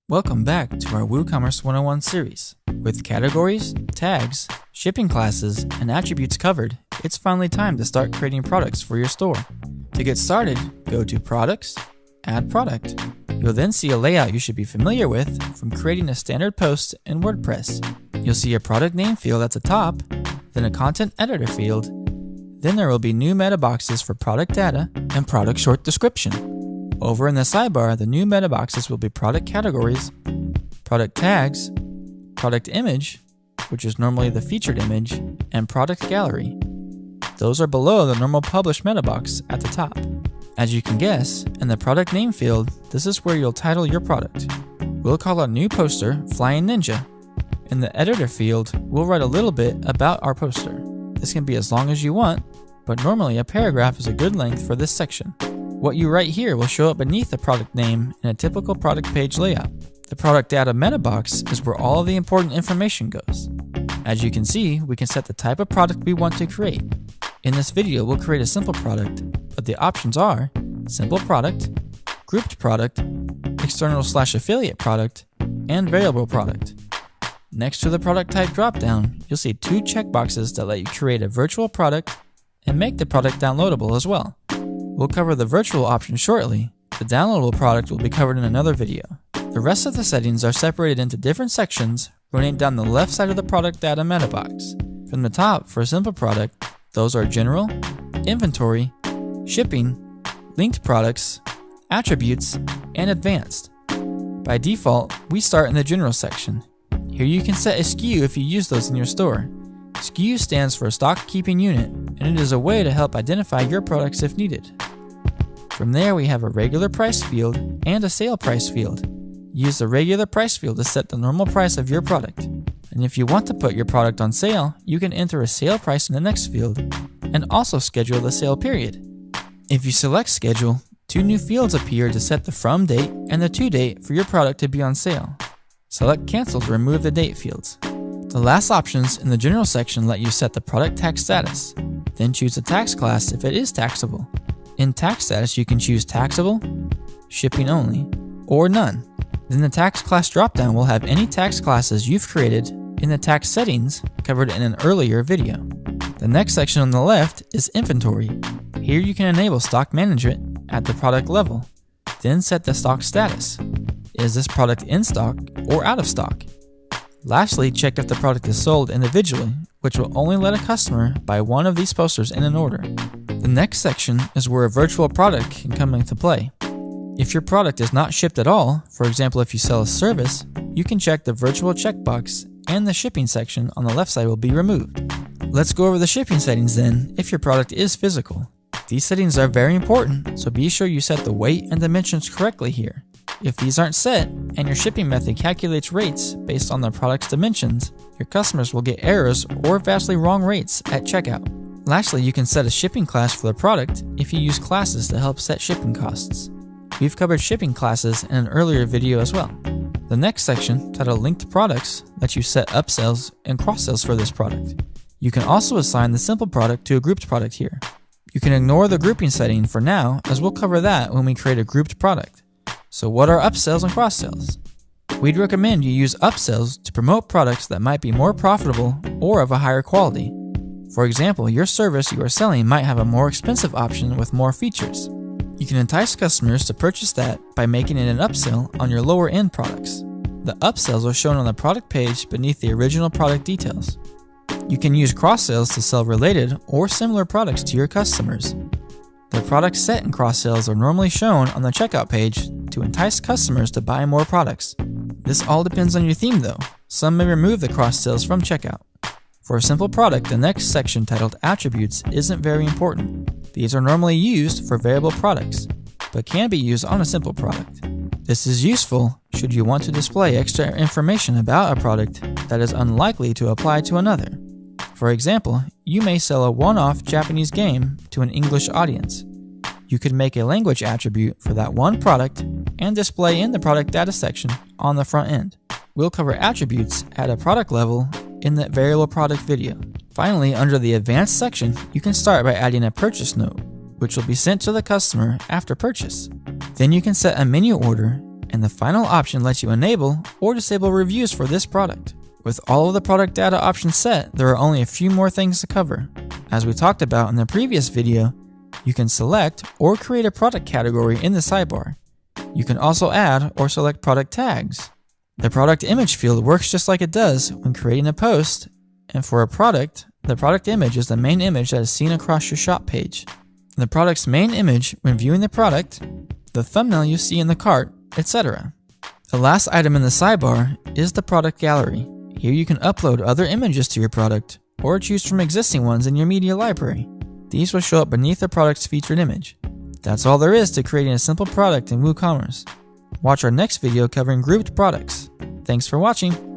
Welcome back to our WooCommerce 101 series. With categories, tags, shipping classes, and attributes covered, it's finally time to start creating products for your store. To get started, go to Products, Add Product. You'll then see a layout you should be familiar with from creating a standard post in WordPress. You'll see a product name field at the top, then a content editor field, then there will be new meta boxes for product data and product short description. Over in the sidebar, the new meta boxes will be product categories, product tags, product image, which is normally the featured image, and product gallery. Those are below the normal published meta box at the top. As you can guess, in the product name field, this is where you'll title your product. We'll call our new poster Flying Ninja. In the editor field, we'll write a little bit about our poster. This can be as long as you want, but normally a paragraph is a good length for this section. What you write here will show up beneath the product name in a typical product page layout. The product data meta box is where all of the important information goes. As you can see, we can set the type of product we want to create. In this video, we'll create a simple product, but the options are simple product, grouped product, external/affiliate product, and variable product. Next to the product type dropdown, you'll see two checkboxes that let you create a virtual product and make the product downloadable as well. We'll cover the virtual option shortly. The downloadable product will be covered in another video. The rest of the settings are separated into different sections running down the left side of the product data meta box. From the top, for a simple product, those are general, inventory, shipping, linked products, attributes, and advanced. By default, we start in the general section. Here you can set a SKU if you use those in your store. SKU stands for stock keeping unit, and it is a way to help identify your products if needed. From there, we have a regular price field and a sale price field. Use the regular price field to set the normal price of your product. And if you want to put your product on sale, you can enter a sale price in the next field and also schedule the sale period. If you select schedule, two new fields appear to set the from date and the to date for your product to be on sale. Select cancel to remove the date fields. The last options in the general section let you set the product tax status. Then choose a tax class if it is taxable. In tax status, you can choose taxable, shipping only, or none. Then the tax class dropdown will have any tax classes you've created in the tax settings covered in an earlier video. The next section on the left is inventory. Here you can enable stock management at the product level. Then set the stock status. Is this product in stock or out of stock? Lastly, check if the product is sold individually, which will only let a customer buy one of these posters in an order. The next section is where a virtual product can come into play. If your product is not shipped at all, for example if you sell a service, you can check the virtual checkbox and the shipping section on the left side will be removed. Let's go over the shipping settings then if your product is physical. These settings are very important, so be sure you set the weight and dimensions correctly here. If these aren't set, and your shipping method calculates rates based on the product's dimensions, your customers will get errors or vastly wrong rates at checkout. Lastly, you can set a shipping class for the product if you use classes to help set shipping costs. We've covered shipping classes in an earlier video as well. The next section, titled Linked Products, lets you set upsells and cross-sells for this product. You can also assign the simple product to a grouped product here. You can ignore the grouping setting for now, as we'll cover that when we create a grouped product. So what are upsells and cross-sells? We'd recommend you use upsells to promote products that might be more profitable or of a higher quality. For example, your service you are selling might have a more expensive option with more features. You can entice customers to purchase that by making it an upsell on your lower end products. The upsells are shown on the product page beneath the original product details. You can use cross-sells to sell related or similar products to your customers. The products set in cross-sells are normally shown on the checkout page to entice customers to buy more products. This all depends on your theme though. Some may remove the cross-sells from checkout. For a simple product, the next section titled Attributes isn't very important. These are normally used for variable products, but can be used on a simple product. This is useful should you want to display extra information about a product that is unlikely to apply to another. For example, you may sell a one-off Japanese game to an English audience. You could make a language attribute for that one product and display in the product data section on the front end. We'll cover attributes at a product level in that variable product video. Finally, under the advanced section, you can start by adding a purchase note, which will be sent to the customer after purchase. Then you can set a menu order And the final option lets you enable or disable reviews for this product. With all of the product data options set, there are only a few more things to cover. As we talked about in the previous video, you can select or create a product category in the sidebar. You can also add or select product tags. The product image field works just like it does when creating a post, and for a product, the product image is the main image that is seen across your shop page. The product's main image when viewing the product, the thumbnail you see in the cart, etc. The last item in the sidebar is the product gallery. Here you can upload other images to your product, or choose from existing ones in your media library. These will show up beneath the product's featured image. That's all there is to creating a simple product in WooCommerce. Watch our next video covering grouped products. Thanks for watching.